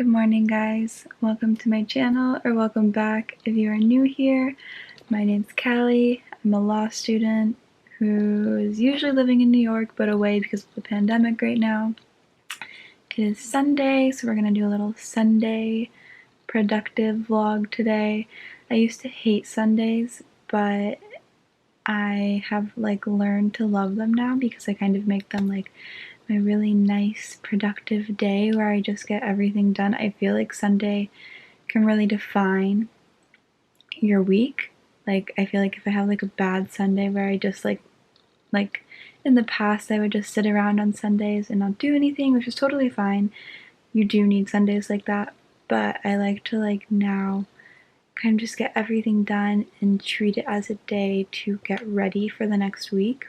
Good morning, guys. Welcome to my channel, or welcome back if you are new here. My name's Callie. I'm a law student who is usually living in New York but away because of the pandemic right now. It is Sunday, so we're gonna do a little Sunday productive vlog today. I used to hate Sundays, but I have learned to love them now because I kind of make them my really nice productive day where I just get everything done. I feel like Sunday can really define your week. I feel like if I have a bad Sunday where I just like in the past I would just sit around on Sundays and not do anything, which is totally fine. You do need Sundays like that, but I like to now kind of just get everything done and treat it as a day to get ready for the next week.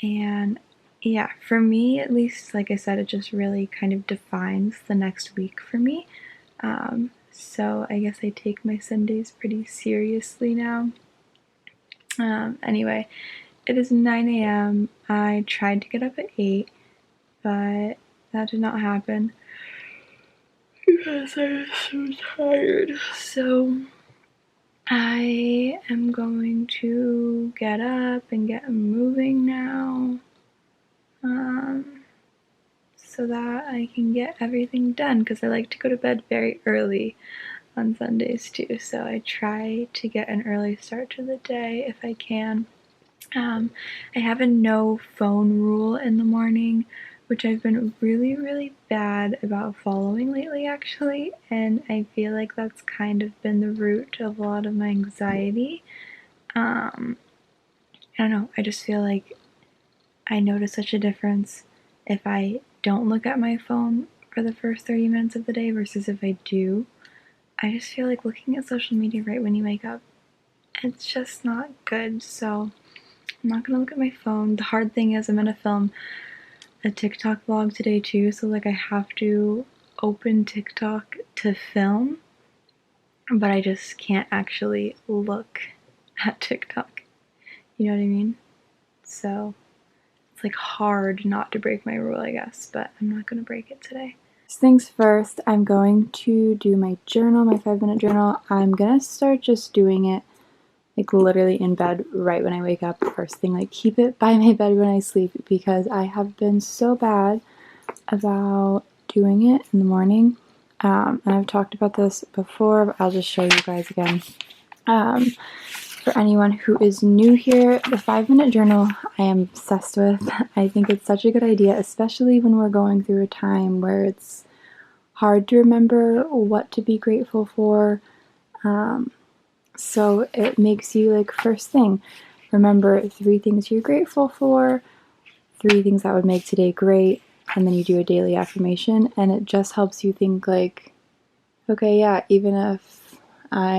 And yeah, for me at least, like I said, it just really kind of defines the next week for me. So I guess I take my Sundays pretty seriously now. Anyway, it is 9 a.m. I tried to get up at 8, but that did not happen because I was so tired. So I am going to get up and get moving now, so that I can get everything done, because I like to go to bed very early on Sundays too, so I try to get an early start to the day if I can. I have a no phone rule in the morning, which I've been really bad about following lately actually, and I feel like that's kind of been the root of a lot of my anxiety. I don't know, I just feel like I notice such a difference if I don't look at my phone for the first 30 minutes of the day versus if I do. I just feel like looking at social media right when you wake up, it's just not good, so I'm not gonna look at my phone. The hard thing is I'm gonna film a TikTok vlog today too, so I have to open TikTok to film, but I just can't actually look at TikTok. You know what I mean? So it's hard not to break my rule, I guess, but I'm not gonna break it today. First things first, I'm going to do my journal, my 5-minute journal. I'm gonna start just doing it literally in bed right when I wake up first thing. Keep it by my bed when I sleep, because I have been so bad about doing it in the morning. And I've talked about this before, but I'll just show you guys again. For anyone who is new here, the 5-minute journal I am obsessed with. I think it's such a good idea, especially when we're going through a time where it's hard to remember what to be grateful for. So it makes you first thing, remember 3 things you're grateful for, 3 things that would make today great, and then you do a daily affirmation, and it just helps you think okay, yeah, even if I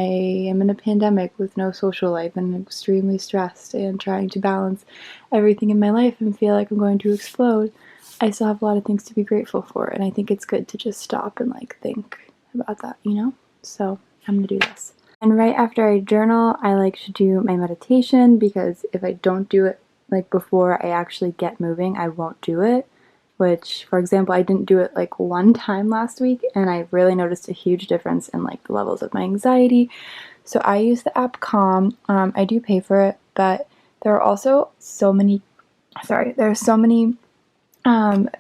am in a pandemic with no social life and extremely stressed and trying to balance everything in my life and feel like I'm going to explode, I still have a lot of things to be grateful for, and I think it's good to just stop and think about that, you know? So I'm gonna do this. And right after I journal, I like to do my meditation, because if I don't do it before I actually get moving, I won't do it. Which, for example, I didn't do it one time last week, and I really noticed a huge difference in the levels of my anxiety. So I use the app Calm. I do pay for it, but there are also so many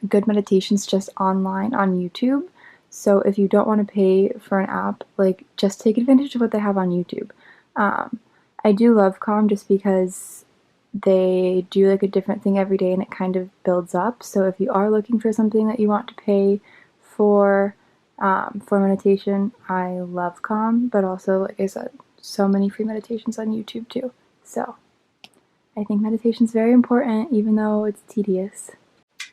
good meditations just online on YouTube. So if you don't want to pay for an app, just take advantage of what they have on YouTube. I do love Calm just because they do a different thing every day, and it kind of builds up. So if you are looking for something that you want to pay for meditation, I love Calm, but also, like I said, so many free meditations on YouTube too. So I think meditation is very important, even though it's tedious.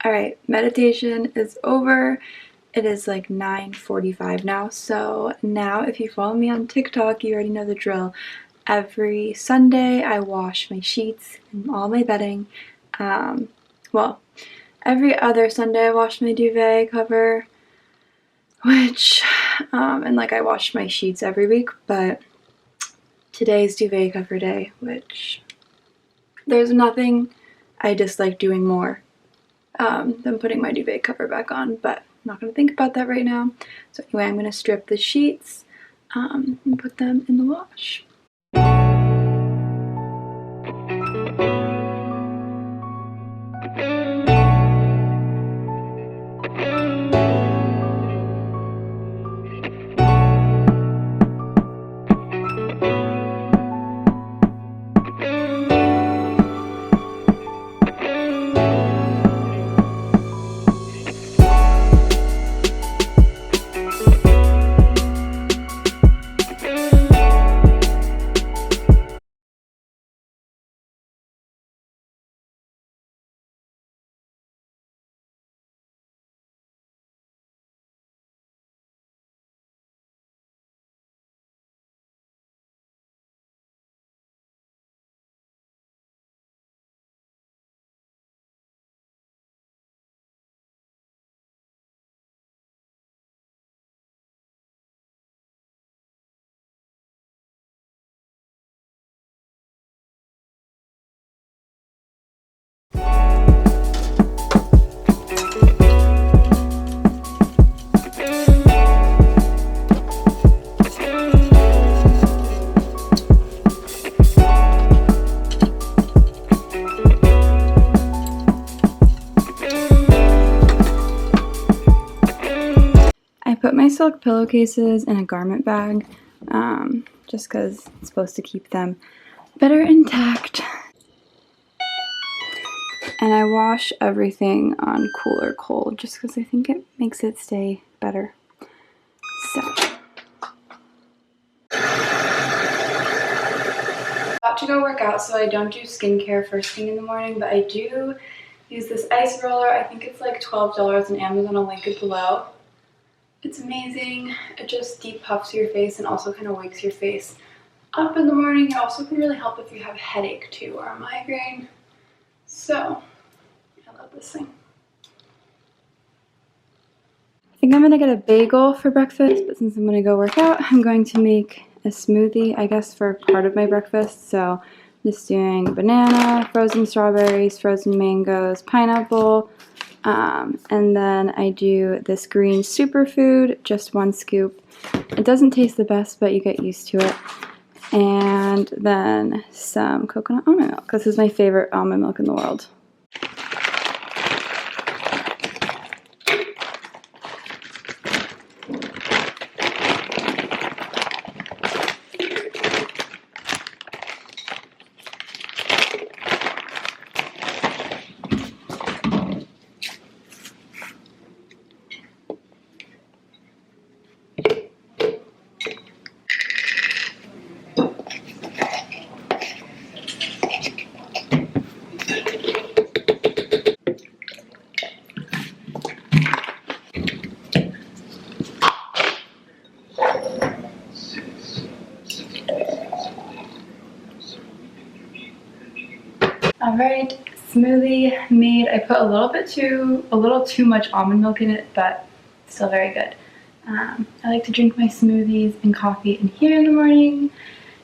Alright, meditation is over. It is 9:45 now, so now if you follow me on TikTok, you already know the drill. Every Sunday I wash my sheets and all my bedding. Well, every other Sunday I wash my duvet cover, which, and I wash my sheets every week, but today's duvet cover day, which there's nothing I dislike doing more than putting my duvet cover back on, but not going to think about that right now. So anyway, I'm going to strip the sheets and put them in the wash. I put my silk pillowcases in a garment bag just because it's supposed to keep them better intact. And I wash everything on cooler cold just because I think it makes it stay better. So, about to go work out, so I don't do skincare first thing in the morning, but I do use this ice roller. I think it's like $12 on Amazon. I'll link it below. It's amazing. It just deep puffs your face and also kind of wakes your face up in the morning. It also can really help if you have a headache too or a migraine. So, I love this thing. I think I'm gonna get a bagel for breakfast, but since I'm gonna go work out, I'm going to make a smoothie, I guess, for part of my breakfast. So I'm just doing banana, frozen strawberries, frozen mangoes, pineapple, and then I do this green superfood, just 1 scoop. It doesn't taste the best, but you get used to it. And then some coconut almond milk. This is my favorite almond milk in the world. Alright, smoothie made. I put a little too much almond milk in it, but still very good. I like to drink my smoothies and coffee in here in the morning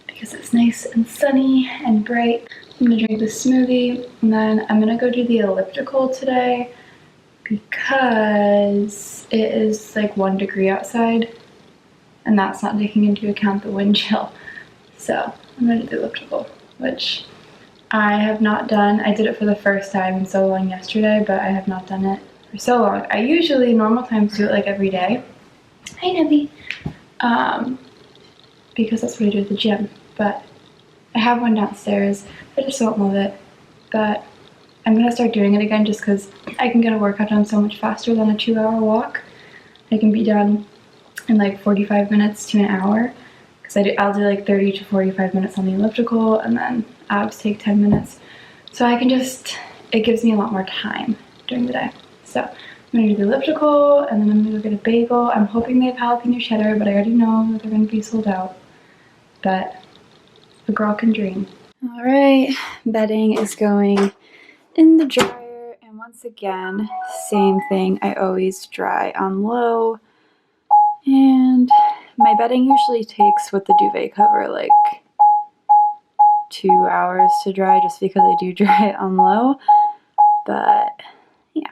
because it's nice and sunny and bright. I'm gonna drink the smoothie and then I'm gonna go do the elliptical today because it is like 1 degree outside and that's not taking into account the wind chill. So I'm gonna do the elliptical, which I have not done. I did it for the first time in so long yesterday, but I have not done it for so long. I usually, normal times, do it like every day. Hi, Nebby. Because that's what I do at the gym. But I have one downstairs. I just don't love it. But I'm going to start doing it again just because I can get a workout done so much faster than a 2-hour walk. I can be done in like 45 minutes to an hour. Because I'll do like 30 to 45 minutes on the elliptical and then abs take 10 minutes. So I can it gives me a lot more time during the day. So I'm gonna do the elliptical and then I'm gonna go get a bagel. I'm hoping they have jalapeno cheddar, but I already know that they're gonna be sold out. But a girl can dream. All right, bedding is going in the dryer. And once again, same thing. I always dry on low. And my bedding usually takes with the duvet cover like 2 hours to dry just because I do dry it on low. But yeah,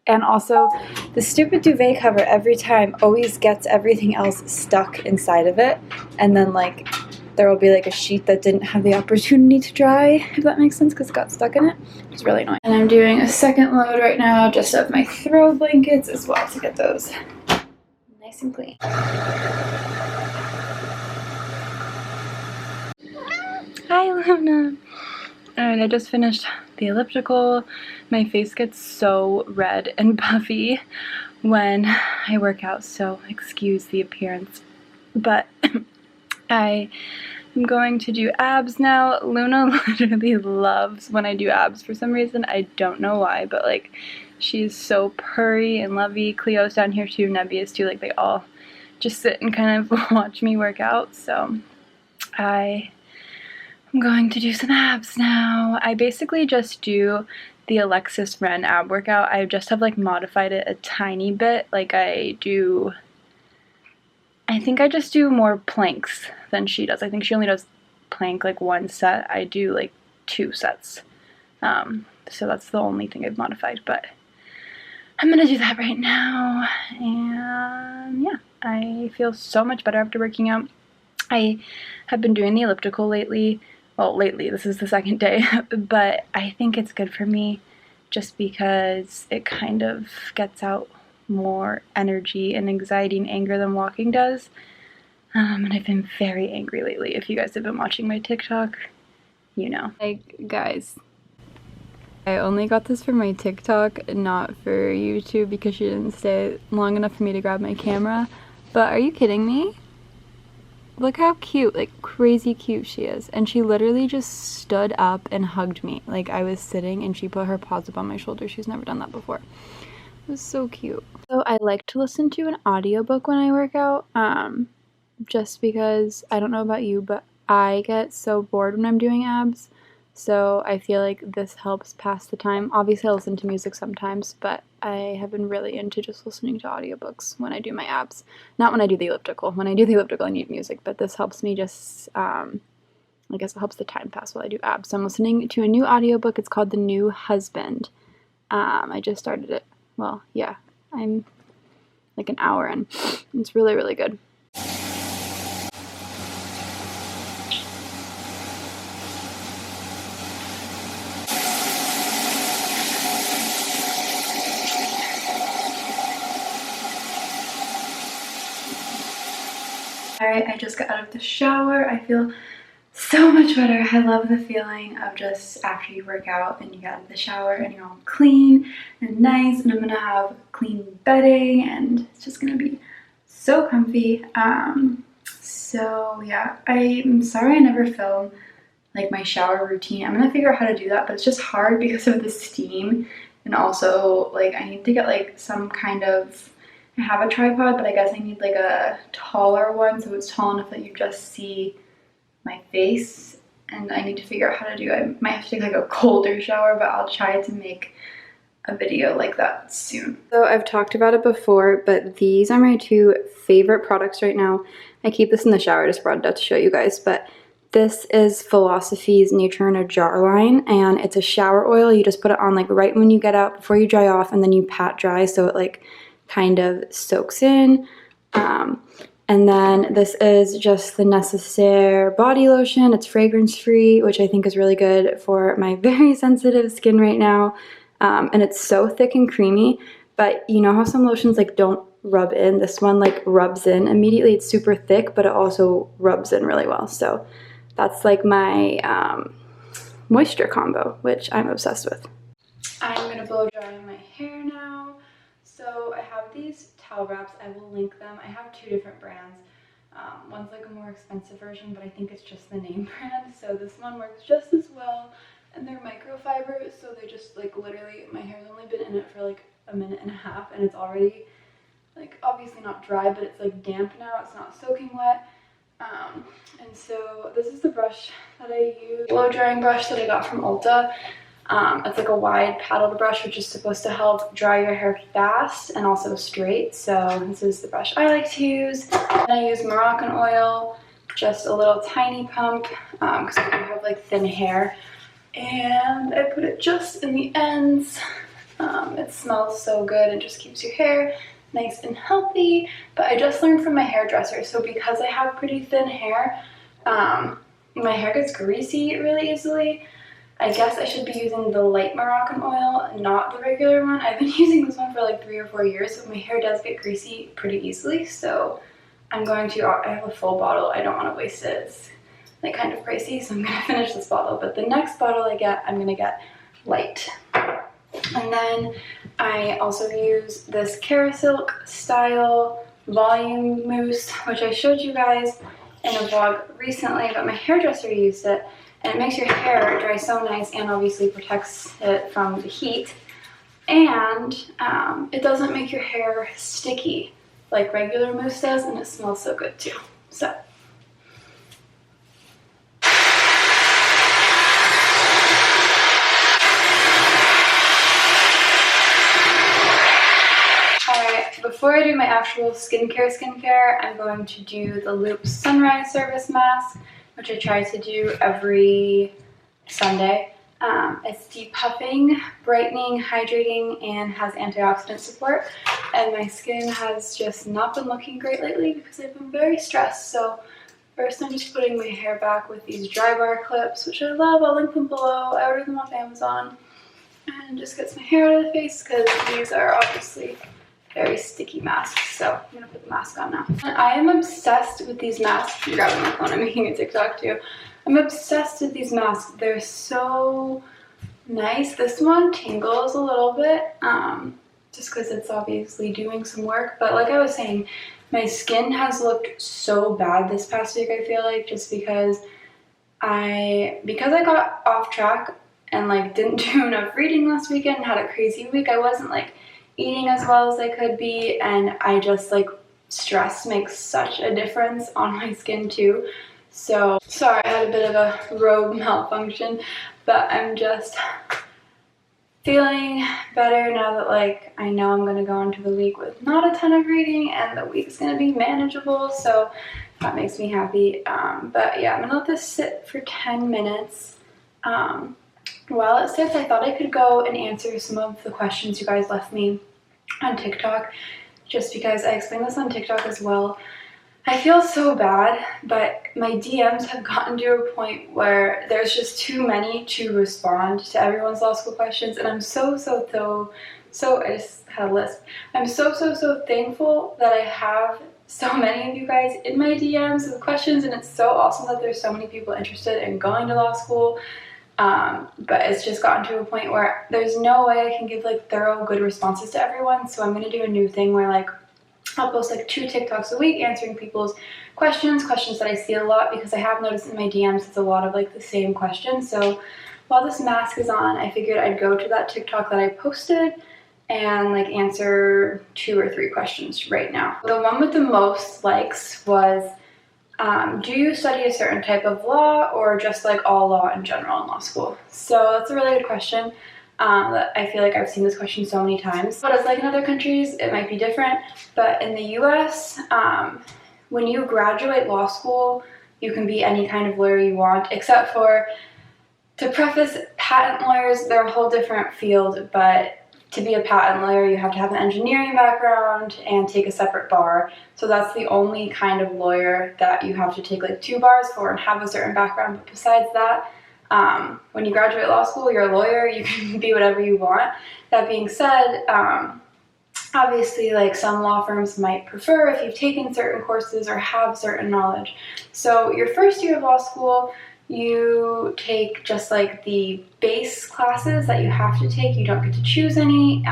And also, the stupid duvet cover every time always gets everything else stuck inside of it. And then, like, there will be, like, a sheet that didn't have the opportunity to dry, if that makes sense, because it got stuck in it. It's really annoying. And I'm doing a second load right now just of my throw blankets as well to get those nice and clean. Hi, Luna. Alright, I just finished the elliptical. My face gets so red and puffy when I work out, so excuse the appearance. But I am going to do abs now. Luna literally loves when I do abs for some reason. I don't know why, but like she's so purry and lovey. Cleo's down here too, Nebby is too. Like they all just sit and kind of watch me work out. So I'm going to do some abs now. I basically just do the Alexis Ren ab workout. I just have like modified it a tiny bit. Like I think I just do more planks than she does. I think she only does plank like one set. I do like 2 sets. So that's the only thing I've modified, but I'm gonna do that right now. And yeah, I feel so much better after working out. I have been doing the elliptical lately. Well, lately, this is the second day, but I think it's good for me just because it kind of gets out more energy and anxiety and anger than walking does. And I've been very angry lately. If you guys have been watching my TikTok, you know. Like, guys, I only got this for my TikTok, not for YouTube because she didn't stay long enough for me to grab my camera. But are you kidding me? Look how cute, like crazy cute she is. And she literally just stood up and hugged me. Like I was sitting and she put her paws up on my shoulder. She's never done that before. It was so cute. So I like to listen to an audiobook when I work out. Just because, I don't know about you, but I get so bored when I'm doing abs. So I feel like this helps pass the time. Obviously I listen to music sometimes, but I have been really into just listening to audiobooks when I do my abs. Not when I do the elliptical. When I do the elliptical I need music, but this helps me just, I guess it helps the time pass while I do abs. So I'm listening to a new audiobook. It's called The New Husband. I just started it. Well, yeah, I'm like an hour in. It's really, really good. Alright, I just got out of the shower. I feel so much better. I love the feeling of just after you work out and you get out of the shower and you're all clean and nice, and I'm gonna have clean bedding and it's just gonna be so comfy. So yeah, I'm sorry I never film like my shower routine. I'm gonna figure out how to do that, but it's just hard because of the steam, and also like I need to get like some kind of, I have a tripod, but I guess I need like a taller one so it's tall enough that you just see my face, and I need to figure out how to do it. I might have to take like a colder shower, but I'll try to make a video like that soon. So I've talked about it before, but these are my 2 favorite products right now. I keep this in the shower, I just brought it out to show you guys, but this is Philosophy's Nature in a Jar line, and it's a shower oil. You just put it on like right when you get out before you dry off, and then you pat dry so it like kind of soaks in. And then this is just the Necessaire body lotion. It's fragrance free, which I think is really good for my very sensitive skin right now. And it's so thick and creamy, but you know how some lotions like don't rub in? This one like rubs in immediately. It's super thick, but it also rubs in really well. So that's like my moisture combo, which I'm obsessed with. I'm gonna blow dry my hair now. So I have these towel wraps. I will link them. I have 2 different brands. One's like a more expensive version, but I think it's just the name brand. So this one works just as well. And they're microfiber, so they just like literally, my hair's only been in it for like a minute and a half, and it's already like obviously not dry, but it's like damp now. It's not soaking wet. And so this is the brush that I use, blow drying brush that I got from Ulta. It's like a wide paddled brush, which is supposed to help dry your hair fast and also straight. So this is the brush I like to use. And I use Moroccan oil, just a little tiny pump, because I do have like thin hair. And I put it just in the ends It smells so good and just keeps your hair nice and healthy. But I just learned from my hairdresser, so because I have pretty thin hair, my hair gets greasy really easily. I guess I should be using the light Moroccan oil, not the regular one. I've been using this one for like 3 or 4 years, so my hair does get greasy pretty easily. So I'm going to, I have a full bottle. I don't want to waste it. It's like kind of pricey, so I'm going to finish this bottle. But the next bottle I get, I'm going to get light. And then I also use this Carasilk style volume mousse, which I showed you guys in a vlog recently, but my hairdresser used it, and it makes your hair dry so nice and obviously protects it from the heat. And it doesn't make your hair sticky like regular mousse does, and it smells so good too. So. Before I do my actual skincare, I'm going to do the Loop Sunrise Service Mask, which I try to do every Sunday. It's depuffing, brightening, hydrating, and has antioxidant support. And my skin has just not been looking great lately because I've been very stressed. So first I'm just putting my hair back with these dry bar clips, which I love. I'll link them below. I ordered them off Amazon. And just gets my hair out of the face because these are obviously very sticky masks, so I'm gonna put the mask on now. And I am obsessed with these masks. I'm grabbing my phone, I'm making a TikTok too. I'm obsessed with these masks. They're so nice. This one tingles a little bit, just because it's obviously doing some work. But like I was saying, my skin has looked so bad this past week, I feel like, just because I got off track and like didn't do enough reading last weekend and had a crazy week. I wasn't like eating as well as I could be, and I just like stress makes such a difference on my skin too. So sorry, I had a bit of a robe malfunction, but I'm just feeling better now that like I know I'm gonna go into the week with not a ton of reading and the week's gonna be manageable, so that makes me happy. But yeah, I'm gonna let this sit for 10 minutes. While it sits, I thought I could go and answer some of the questions you guys left me on TikTok, just because I explained this on TikTok as well. I feel so bad, but my DMs have gotten to a point where there's just too many to respond to everyone's law school questions, and I'm I just had a list. I'm so thankful that I have so many of you guys in my DMs with questions, and it's so awesome that there's so many people interested in going to law school. But it's just gotten to a point where there's no way I can give like thorough, good responses to everyone. So I'm going to do a new thing where like I'll post like 2 TikToks a week answering people's questions that I see a lot, because I have noticed in my DMs it's a lot of like the same questions. So while this mask is on, I figured I'd go to that TikTok that I posted and like answer 2 or 3 questions right now. The one with the most likes was, do you study a certain type of law or just like all law in general in law school? So that's a really good question. I feel like I've seen this question so many times. But it's like in other countries, it might be different. But in the US, when you graduate law school, you can be any kind of lawyer you want, except for, to preface, patent lawyers, they're a whole different field, but to be a patent lawyer, you have to have an engineering background and take a separate bar. So that's the only kind of lawyer that you have to take like 2 bars for and have a certain background. But besides that, when you graduate law school, you're a lawyer, you can be whatever you want. That being said, obviously like some law firms might prefer if you've taken certain courses or have certain knowledge. So your first year of law school, you take just like the base classes that you have to take. You don't get to choose any.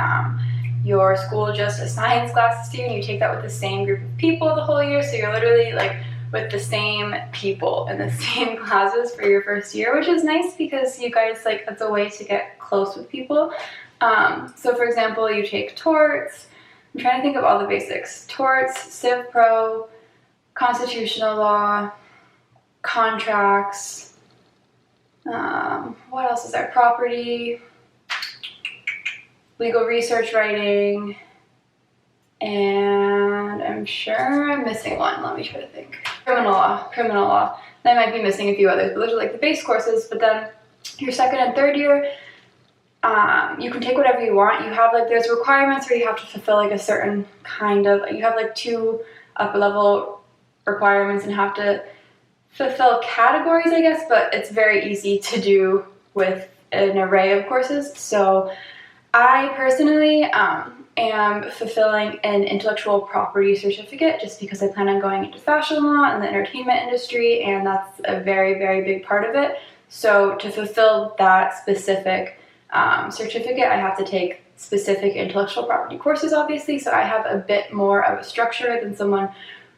Your school just assigns classes to you, and you take that with the same group of people the whole year. So you're literally like with the same people in the same classes for your first year, which is nice because you guys like, that's a way to get close with people. So for example, you take torts. I'm trying to think of all the basics. Torts, Civ Pro, constitutional law, contracts, what else is there? Property, legal research writing, and I'm sure I'm missing one. Let me try to think. Criminal law. I might be missing a few others, but those are like the base courses. But then your second and third year, You can take whatever you want. You have like, there's requirements where you have to fulfill like a certain kind of, you have like 2 upper level requirements and have to fulfill categories, I guess, but it's very easy to do with an array of courses. So I personally am fulfilling an intellectual property certificate just because I plan on going into fashion law and the entertainment industry, and that's a very, very big part of it. So to fulfill that specific certificate, I have to take specific intellectual property courses, obviously, so I have a bit more of a structure than someone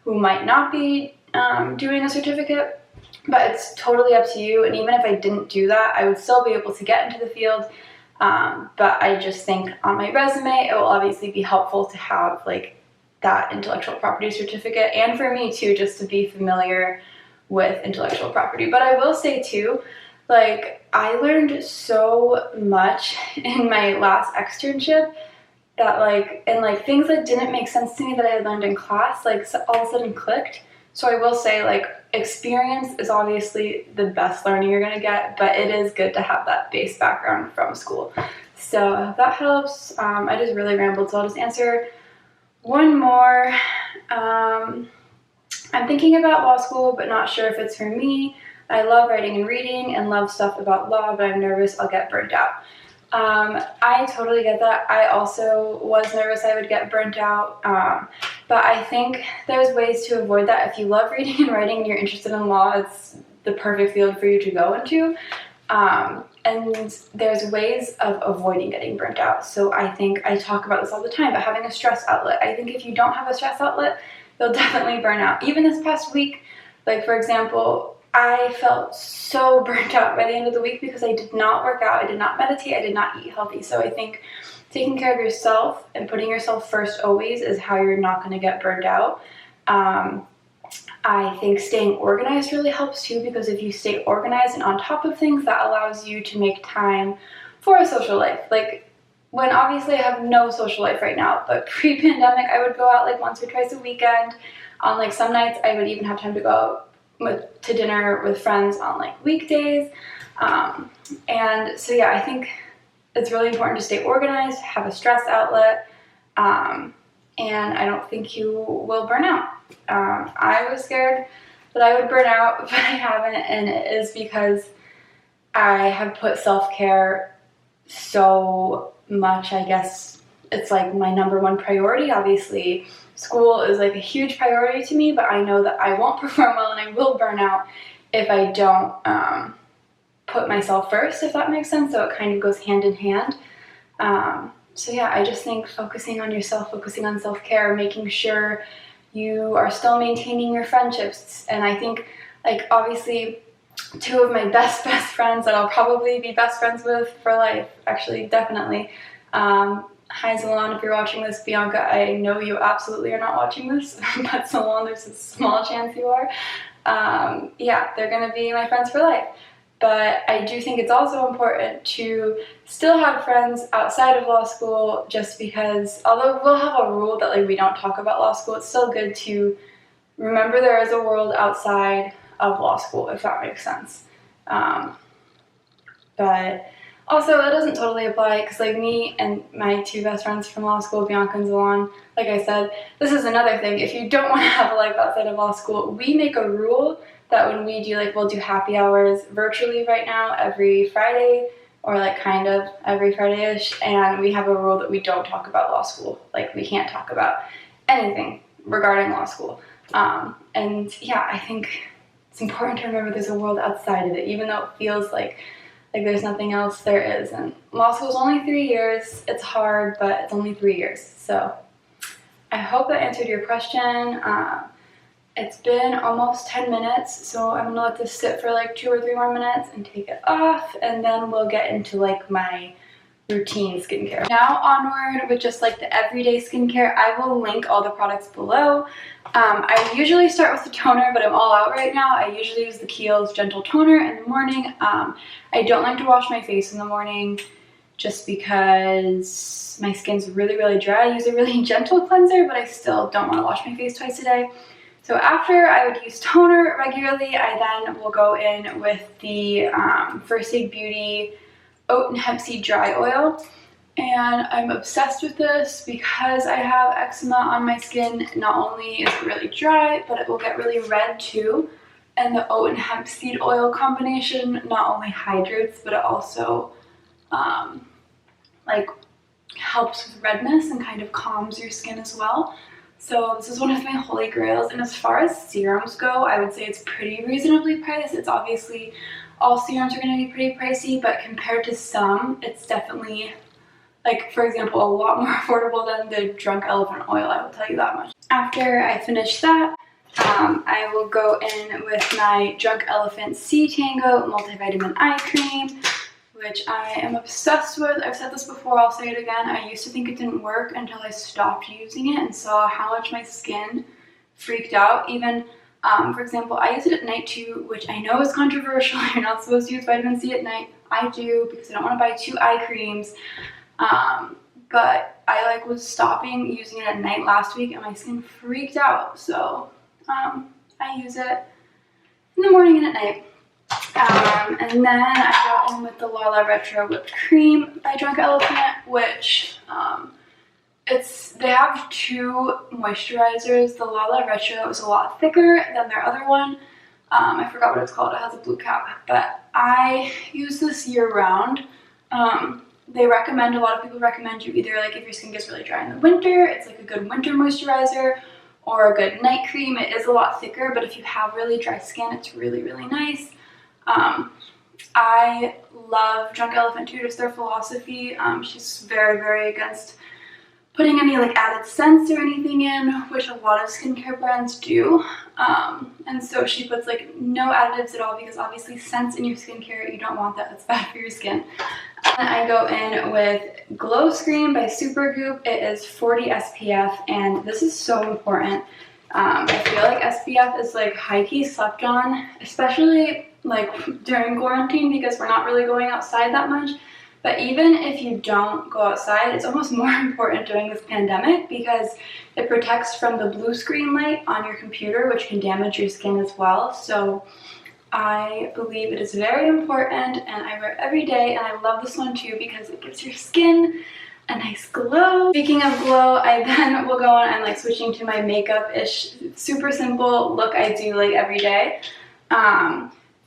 who might not be doing a certificate, but it's totally up to you. And even if I didn't do that, I would still be able to get into the field. But I just think on my resume, it will obviously be helpful to have like that intellectual property certificate, and for me too, just to be familiar with intellectual property. But I will say too, like, I learned so much in my last externship that like, and like things that didn't make sense to me that I had learned in class, like all of a sudden clicked. So I will say, like, experience is obviously the best learning you're gonna get, but it is good to have that base background from school. So that helps. I just really rambled, so I'll just answer one more. I'm thinking about law school, but not sure if it's for me. I love writing and reading and love stuff about law, but I'm nervous I'll get burnt out. I totally get that. I also was nervous I would get burnt out, but I think there's ways to avoid that. If you love reading and writing and you're interested in law, it's the perfect field for you to go into. And there's ways of avoiding getting burnt out. So I think I talk about this all the time, but having a stress outlet. I think if you don't have a stress outlet, you'll definitely burn out. Even this past week, like for example, I felt so burnt out by the end of the week because I did not work out, I did not meditate, I did not eat healthy. So I think taking care of yourself and putting yourself first always is how you're not going to get burnt out. I think staying organized really helps too, because if you stay organized and on top of things, that allows you to make time for a social life. Like, when obviously I have no social life right now, but pre-pandemic I would go out like once or twice a weekend. On like some nights I would even have time to go out to dinner with friends on like weekdays. And so yeah, I think it's really important to stay organized, have a stress outlet, and I don't think you will burn out. I was scared that I would burn out, but I haven't, and it is because I have put self-care so much. I guess it's like my number one priority. Obviously, school is like a huge priority to me, but I know that I won't perform well and I will burn out if I don't put myself first, if that makes sense. So it kind of goes hand in hand. So yeah, I just think focusing on yourself, focusing on self-care, making sure you are still maintaining your friendships. And I think, like, obviously 2 of my best friends that I'll probably be best friends with for life, actually, definitely. Hi Salon, if you're watching this. Bianca, I know you absolutely are not watching this, but Salon, there's a small chance you are. Yeah, they're gonna be my friends for life. But I do think it's also important to still have friends outside of law school, just because although we'll have a rule that like we don't talk about law school, it's still good to remember there is a world outside of law school, if that makes sense. But also that doesn't totally apply, because like me and my 2 best friends from law school, Bianca and Zalon, like I said, this is another thing. If you don't want to have a life outside of law school, we make a rule that when we do, like, we'll do happy hours virtually right now every Friday, or like kind of every Friday-ish, and we have a rule that we don't talk about law school. Like, we can't talk about anything regarding law school. And yeah, I think it's important to remember there's a world outside of it, even though it feels like there's nothing else, there is. And law school is only 3 years. It's hard, but it's only 3 years. So I hope that answered your question. It's been almost 10 minutes, so I'm gonna let this sit for like 2 or 3 more minutes and take it off, and then we'll get into like my routine skincare. Now onward with just like the everyday skincare. I will link all the products below. I usually start with the toner, but I'm all out right now. I usually use the Kiehl's Gentle Toner in the morning. I don't like to wash my face in the morning just because my skin's really, really dry. I use a really gentle cleanser, but I still don't want to wash my face twice a day. So after I would use toner regularly, I then will go in with the First Aid Beauty oat and hemp seed dry oil. And I'm obsessed with this because I have eczema on my skin. Not only is it really dry, but it will get really red too. And the oat and hemp seed oil combination not only hydrates, but it also like helps with redness and kind of calms your skin as well. So this is one of my holy grails. And as far as serums go, I would say it's pretty reasonably priced. It's obviously, all serums are going to be pretty pricey, but compared to some, it's definitely, like, for example, a lot more affordable than the Drunk Elephant oil, I will tell you that much. After I finish that, I will go in with my Drunk Elephant C-Tango Multivitamin Eye Cream, which I am obsessed with. I've said this before, I'll say it again. I used to think it didn't work until I stopped using it and saw how much my skin freaked out. Even, for example, I use it at night too, which I know is controversial. You're not supposed to use vitamin C at night. I do because I don't want to buy 2 eye creams. But I was stopping using it at night last week and my skin freaked out. So I use it in the morning and at night. And then I go in with the Lala Retro Whipped Cream by Drunk Elephant, which they have 2 moisturizers. The Lala Retro is a lot thicker than their other one. I forgot what it's called. It has a blue cap, but I use this year round. A lot of people recommend you either, like, if your skin gets really dry in the winter, it's like a good winter moisturizer, or a good night cream. It is a lot thicker, but if you have really dry skin, it's really, really nice. I love Drunk Elephant too, just their philosophy. She's very, very against putting any added scents or anything in, which a lot of skincare brands do. And so she puts no additives at all, because obviously scents in your skincare, you don't want that. That's bad for your skin. And I go in with Glow Screen by Supergoop. It is 40 SPF, and this is so important. I feel like SPF is high-key slept on, especially during quarantine, because we're not really going outside that much. But even if you don't go outside, it's almost more important during this pandemic, because it protects from the blue screen light on your computer, which can damage your skin as well. So I believe it is very important, and I wear it every day. And I love this one too because it gives your skin a nice glow. Speaking of glow, I then will go on and switching to my makeup-ish, super simple look I do every day.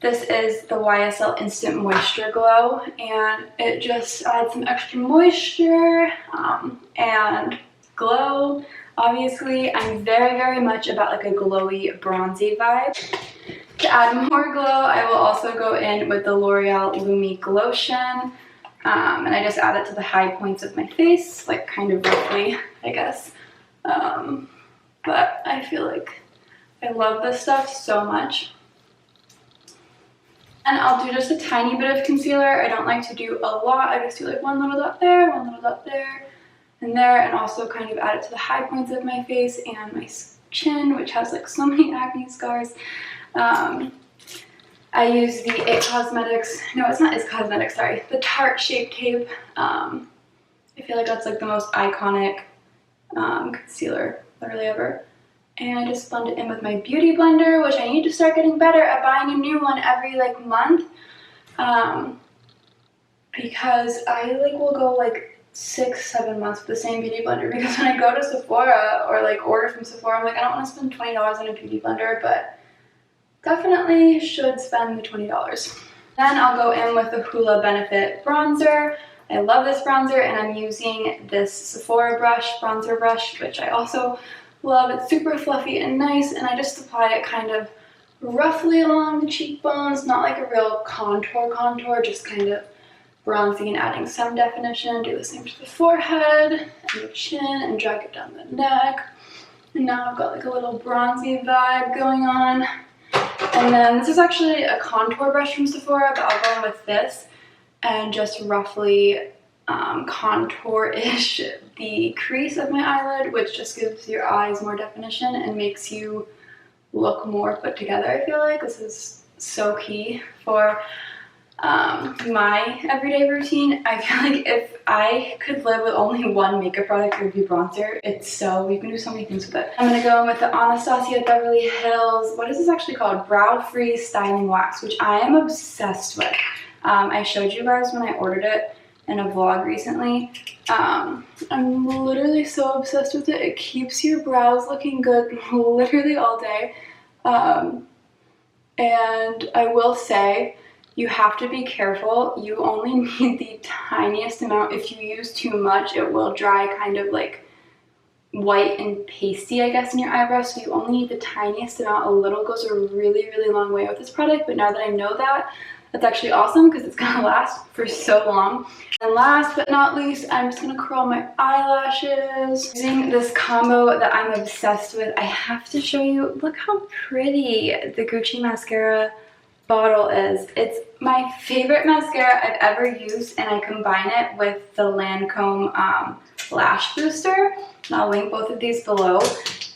This is the YSL Instant Moisture Glow, and it just adds some extra moisture and glow. Obviously, I'm very, very much about a glowy, bronzy vibe. To add more glow, I will also go in with the L'Oreal Lumi Glotion, and I just add it to the high points of my face, kind of roughly, I guess. But I feel like I love this stuff so much. And I'll do just a tiny bit of concealer. I don't like to do a lot. I just do one little dot there, one little dot there, and there, and also kind of add it to the high points of my face and my chin, which has so many acne scars. I use the It Cosmetics, no, it's not It Cosmetics, sorry, the Tarte Shape Tape. I feel like that's the most iconic concealer literally ever. And I just blend it in with my Beauty Blender, which I need to start getting better at buying a new one every month, because I will go 6-7 months with the same Beauty Blender, because when I go to Sephora or order from Sephora, I'm I don't want to spend $20 on a Beauty Blender, but definitely should spend the $20. Then I'll go in with the Hoola Benefit Bronzer. I love this bronzer, and I'm using this Sephora bronzer brush, which I also love. It's super fluffy and nice, and I just apply it kind of roughly along the cheekbones, not a real contour, just kind of bronzy and adding some definition. Do the same to the forehead and the chin, and drag it down the neck. And now I've got a little bronzy vibe going on. And then this is actually a contour brush from Sephora, but I'll go in with this and just roughly contour-ish the crease of my eyelid, which just gives your eyes more definition and makes you look more put together. I feel like this is so key for my everyday routine. I feel like if I could live with only one makeup product, it would be bronzer. You can do so many things with it. I'm gonna go in with the Anastasia Beverly Hills, what is this actually called? Brow Free Styling Wax, which I am obsessed with. I showed you guys when I ordered it in a vlog recently. I'm literally so obsessed with it. It keeps your brows looking good literally all day. And I will say, you have to be careful. You only need the tiniest amount. If you use too much, it will dry kind of like white and pasty, I guess, in your eyebrows. So you only need the tiniest amount. A little goes a really, really long way with this product. But now that I know that, that's actually awesome because it's gonna last for so long. And last but not least, I'm just gonna curl my eyelashes using this combo that I'm obsessed with. I have to show you, look how pretty the Gucci mascara bottle is. It's my favorite mascara I've ever used, and I combine it with the Lancome Lash Booster. And I'll link both of these below.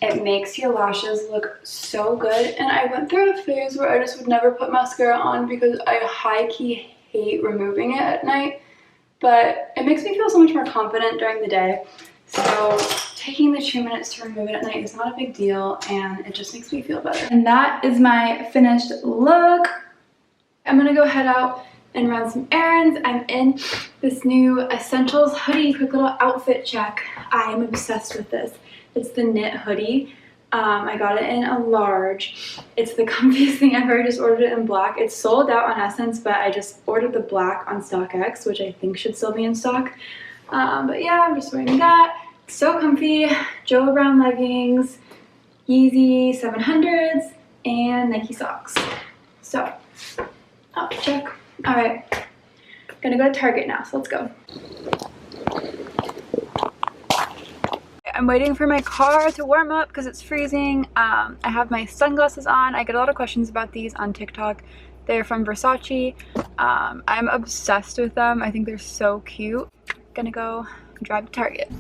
It makes your lashes look so good, and I went through a phase where I just would never put mascara on because I high-key hate removing it at night, but it makes me feel so much more confident during the day. So taking the 2 minutes to remove it at night is not a big deal, and it just makes me feel better. And that is my finished look. I'm gonna go head out and run some errands. I'm in this new Essentials hoodie, quick little outfit check. I am obsessed with this. It's the knit hoodie. I got it in a large. It's the comfiest thing ever. I just ordered it in black. It's sold out on Essence, but I just ordered the black on StockX, which I think should still be in stock. But yeah, I'm just wearing that. It's so comfy. Joe Brown leggings, Yeezy 700s, and Nike socks. So, outfit check. All right, gonna go to Target now, so let's go. I'm waiting for my car to warm up because it's freezing. I have my sunglasses on. I get a lot of questions about these on TikTok. They're from Versace. I'm obsessed with them. I think they're so cute. Gonna go drive to Target.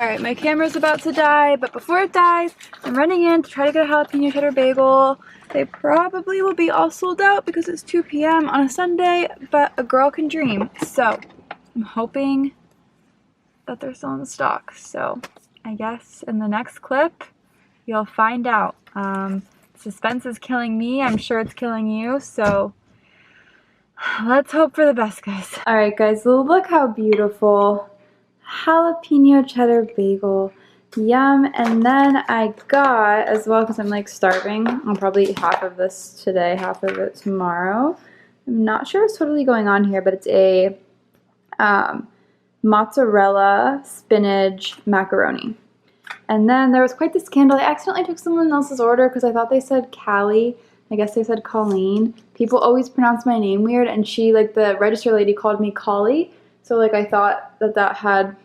Alright, my camera's about to die, but before it dies, I'm running in to try to get a jalapeno cheddar bagel. They probably will be all sold out because it's 2 p.m. on a Sunday, but a girl can dream. So, I'm hoping that they're still in stock. So, I guess in the next clip, you'll find out. Suspense is killing me. I'm sure it's killing you. So, let's hope for the best, guys. Alright, guys, look how beautiful. Jalapeno cheddar bagel. Yum. And then I got, as well, because I'm like starving, I'll probably eat half of this today, half of it tomorrow. I'm not sure what's totally going on here, but it's a mozzarella spinach macaroni. And then there was quite the scandal. I accidentally took someone else's order because I thought they said Callie. I guess they said Colleen. People always pronounce my name weird, and she, like the register lady, called me Collie. So like I thought that had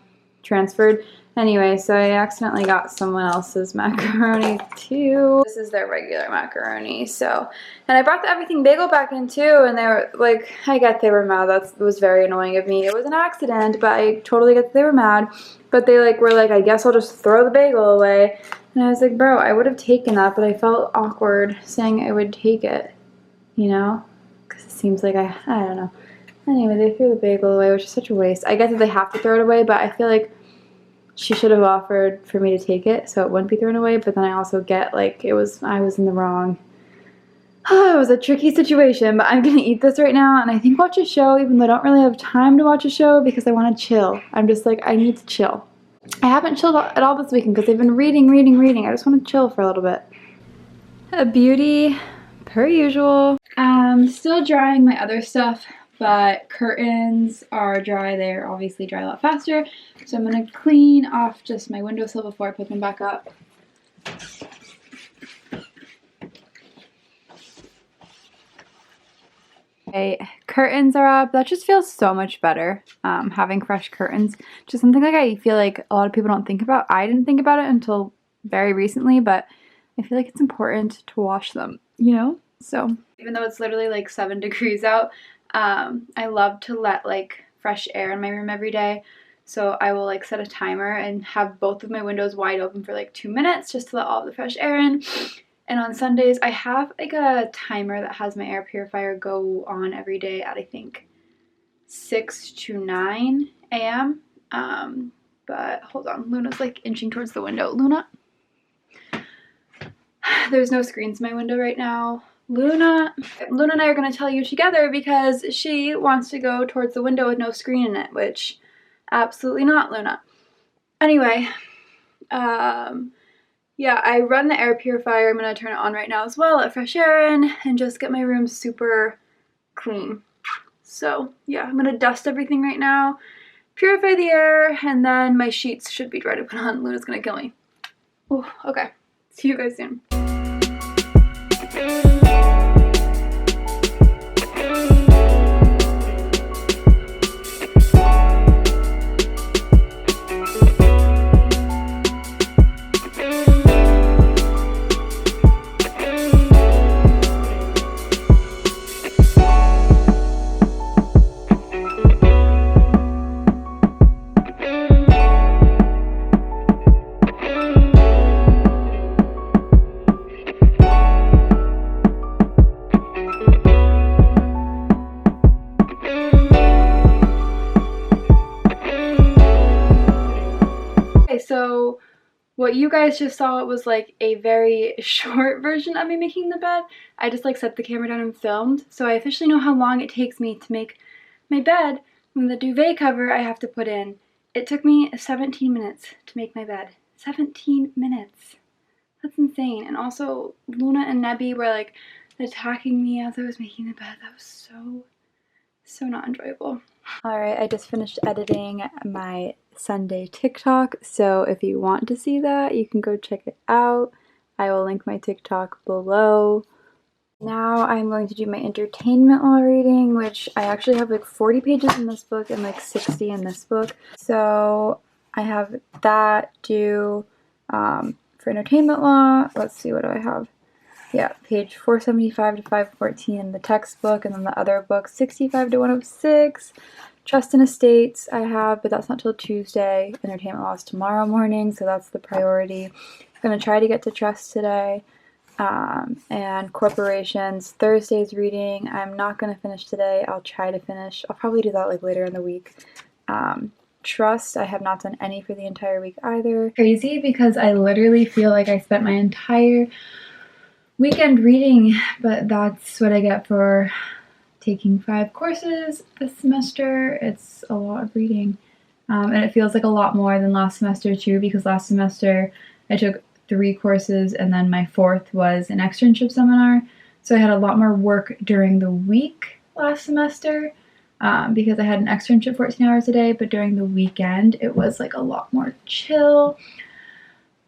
transferred. Anyway, so I accidentally got someone else's macaroni too. This is their regular macaroni. So, and I brought the everything bagel back in too, and they were like, I get they were mad. That was very annoying of me. It was an accident, but I totally get that they were mad. But they like were like, I guess I'll just throw the bagel away. And I was like, bro, I would have taken that, but I felt awkward saying I would take it, you know? Because it seems like I don't know. Anyway, they threw the bagel away, which is such a waste. I get that they have to throw it away, but I feel like she should have offered for me to take it so it wouldn't be thrown away. But then I also get like I was in the wrong. Oh, it was a tricky situation, but I'm gonna eat this right now and I think watch a show, even though I don't really have time to watch a show because I want to chill. I'm just like, I need to chill. I haven't chilled at all this weekend because I've been reading. I just want to chill for a little bit. A beauty, per usual. Still drying my other stuff, but curtains are dry. They're obviously dry a lot faster. So I'm going to clean off just my windowsill before I put them back up. Okay, curtains are up. That just feels so much better, having fresh curtains. Just something like I feel like a lot of people don't think about. I didn't think about it until very recently, but I feel like it's important to wash them, you know? So even though it's literally like 7 degrees out, I love to let like fresh air in my room every day. So I will like set a timer and have both of my windows wide open for like 2 minutes just to let all the fresh air in. And on Sundays, I have like a timer that has my air purifier go on every day at I think 6 to 9 a.m. But hold on, Luna's like inching towards the window. Luna? There's no screens in my window right now. Luna and I are going to tell you together because she wants to go towards the window with no screen in it, which absolutely not, Luna. Anyway, yeah, I run the air purifier. I'm going to turn it on right now as well, let fresh air in, and just get my room super clean. So yeah, I'm going to dust everything right now, purify the air, and then my sheets should be dry to put on. Luna's going to kill me. Oh, okay. See you guys soon. So what you guys just saw was like a very short version of me making the bed. I just like set the camera down and filmed, so I officially know how long it takes me to make my bed. From the duvet cover I have to put in, it took me 17 minutes to make my bed. 17 minutes. That's insane. And also Luna and Nebby were like attacking me as I was making the bed. That was so not enjoyable. Alright, I just finished editing my Sunday TikTok, so if you want to see that, you can go check it out. I will link my TikTok below. Now I'm going to do my entertainment law reading, which I actually have like 40 pages in this book and like 60 in this book. So I have that due for entertainment law. Let's see, what do I have? Yeah, page 475 to 514 in the textbook, and then the other book 65 to 106. Trust and estates I have, but that's not till Tuesday. Entertainment law is tomorrow morning, so that's the priority. I'm going to try to get to trust today. And corporations, Thursday's reading, I'm not going to finish today. I'll try to finish. I'll probably do that like later in the week. Trust, I have not done any for the entire week either. Crazy, because I literally feel like I spent my entire weekend reading, but that's what I get for taking 5 courses this semester. It's a lot of reading, and it feels like a lot more than last semester too, because last semester I took 3 courses and then my 4th was an externship seminar, so I had a lot more work during the week last semester, because I had an externship 14 hours a day, but during the weekend it was like a lot more chill.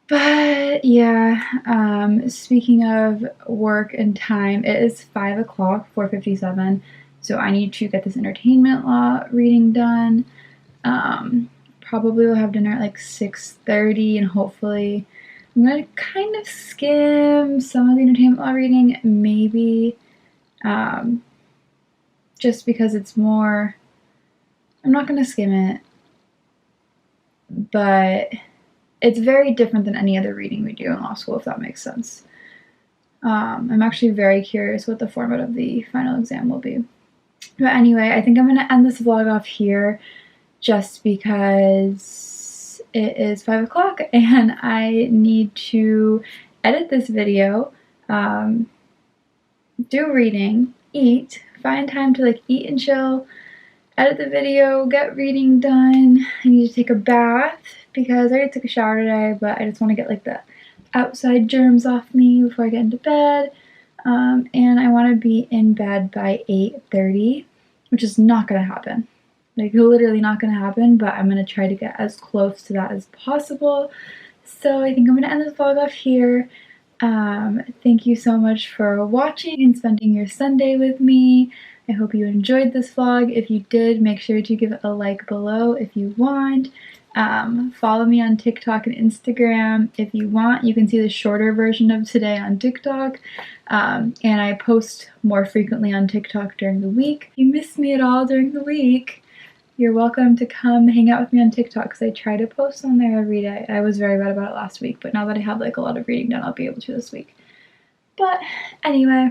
But yeah, speaking of work and time, it is 5 o'clock, 4:57, so I need to get this entertainment law reading done. Probably will have dinner at like 6:30, and hopefully I'm going to kind of skim some of the entertainment law reading, maybe, just because it's more, I'm not going to skim it, but it's very different than any other reading we do in law school, if that makes sense. I'm actually very curious what the format of the final exam will be. But anyway, I think I'm going to end this vlog off here just because it is 5 o'clock and I need to edit this video, do reading, eat, find time to like eat and chill, edit the video, get reading done. I need to take a bath because I already took a shower today, but I just want to get like the outside germs off me before I get into bed. And I want to be in bed by 8:30, which is not going to happen. Like, literally not going to happen, but I'm going to try to get as close to that as possible. So I think I'm going to end this vlog off here. Thank you so much for watching and spending your Sunday with me. I hope you enjoyed this vlog. If you did, make sure to give it a like below if you want. Follow me on TikTok and Instagram if you want. You can see the shorter version of today on TikTok, and I post more frequently on TikTok during the week. If you miss me at all during the week, you're welcome to come hang out with me on TikTok because I try to post on there every day. I was very bad about it last week, but now that I have like a lot of reading done, I'll be able to this week. But anyway,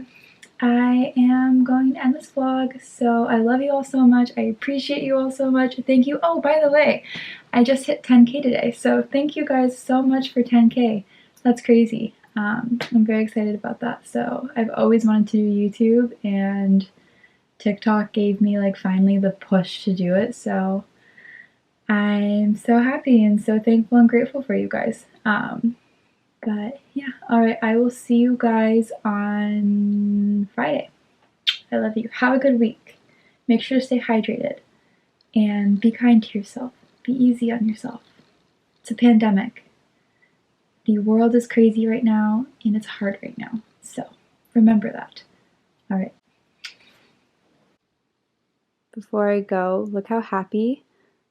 I am going to end this vlog, so I love you all so much. I appreciate you all so much. Thank you. Oh, by the way, I just hit 10K today, so thank you guys so much for 10K. That's crazy. I'm very excited about that. So I've always wanted to do YouTube, and TikTok gave me like finally the push to do it. So I'm so happy and so thankful and grateful for you guys. But yeah, all right, I will see you guys on Friday. I love you. Have a good week. Make sure to stay hydrated and be kind to yourself. Be easy on yourself. It's a pandemic. The world is crazy right now and it's hard right now. So remember that. All right. Before I go, look how happy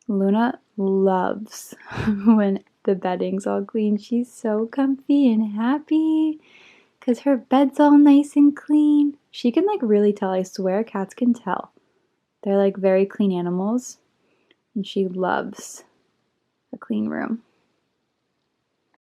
Luna loves when the bedding's all clean. She's so comfy and happy because her bed's all nice and clean. She can like really tell. I swear cats can tell. They're like very clean animals, and she loves a clean room.